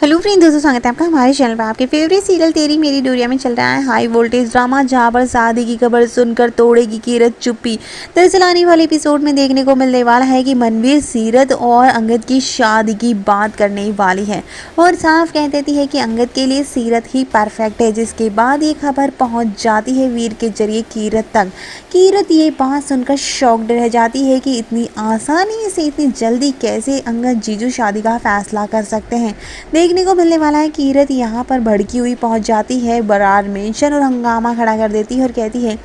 Hello friends, दोस्तों स्वागत है आपका हमारे चैनल पर। आपके फेवरेट सीरियल तेरी मेरी डोरिया में चल रहा है हाई वोल्टेज ड्रामा, जहां पर शादी की खबर सुनकर तोड़ेगी कीरत चुप्पी। दरअसल आने वाले एपिसोड में देखने को मिलने वाला है कि मनवीर सीरत और अंगद की शादी की बात करने वाली है और साफ कह देती है कि अंगद के लिए सीरत ही परफेक्ट है। जिसके बाद ये खबर पहुंच जाती है वीर के जरिए कीरत तक। कीरत ये बात सुनकर शॉक्ड रह जाती है कि इतनी आसानी से इतनी जल्दी कैसे अंगद जीजू शादी का फैसला कर सकते हैं। देखने को मिलने वाला है कीरत यहाँ पर भड़की हुई पहुँच जाती है बरार मेंशन और हंगामा खड़ा कर देती है और कहती है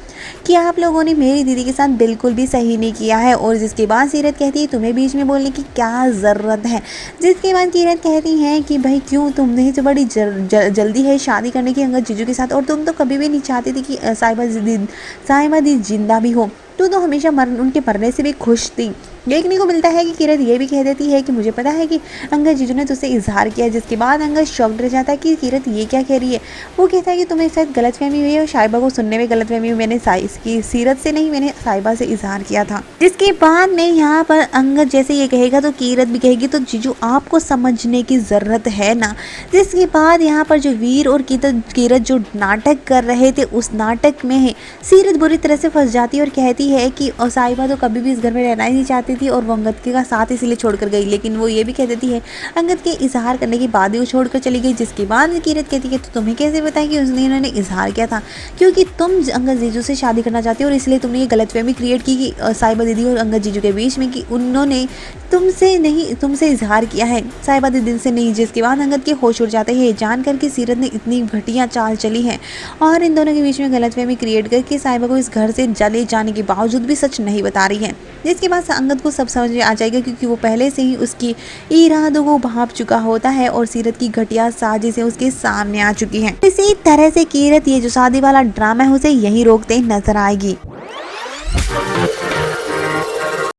कि आप लोगों ने मेरी दीदी के साथ बिल्कुल भी सही नहीं किया है। और जिसके बाद सीरत कहती है तुम्हें बीच में बोलने की क्या ज़रूरत है। जिसके बाद कीरत कहती है कि भाई क्यों, तुमने तो बड़ी जल्दी है शादी करने की अंगद जीजू के साथ, और तुम तो कभी भी नहीं चाहती थी कि साहिबा दी जिंदा भी हो। तू तो हमेशा उनके मरने से भी खुश थी। देखने को मिलता है कि कीरत ये भी कह देती है कि मुझे पता है कि अंगद जीजू ने तुझसे इजहार किया। जिसके बाद अंगद शॉक्ड रह जाता है कि कीरत ये क्या कह रही है। वो कहता है कि तुम्हें शायद गलतफहमी हुई है और साहिबा को सुनने में गलतफहमी हुई। मैंने सीरत से नहीं, मैंने साहिबा से इजहार किया था। जिसके बाद में यहाँ पर अंगद जैसे ये कहेगा तो कीरत भी कहेगी तो जीजू आपको समझने की ज़रूरत है ना। जिसके बाद यहाँ पर जो वीर और कीरत जो नाटक कर रहे थे उस नाटक में सीरत बुरी तरह से फंस जाती है और कहती है कि साहिबा तो कभी भी इस घर में रहना ही नहीं चाहती थी और वो अंगद के का साथ इसीलिए छोड़कर गई। लेकिन वो ये भी कह देती है अंगद के इजहार करने के बाद ही वो छोड़कर चली गई। जिसके बाद कीरत कहती है तो तुम्हें कैसे पता है कि उसने इन्होंने इजहार किया था, क्योंकि तुम अंगद जीजू से शादी करना चाहती हो और इसलिए तुमने ये गलतफहमी क्रिएट की कि साहिबा दीदी और अंगद जीजू के बीच में कि उन्होंने तुमसे इजहार किया है, साहिबा दीदी से नहीं। जिसके बाद अंगद के होश उड़ जाते हैं जान कर कि सीरत ने इतनी घटिया चाल चली है और इन दोनों के बीच में गलतफहमी क्रिएट करके साहिबा को इस घर से चले जाने के बावजूद भी सच नहीं बता रही है। जिसके बाद अंगद को सब समझ में आ जाएगा क्योंकि वो पहले से ही उसकी इरादों को भांप चुका होता है और सीरत की घटिया साजिशें उसके सामने आ चुकी हैं। इसी तरह से कीरत ये जो शादी वाला ड्रामा है उसे यहीं रोकते नजर आएगी।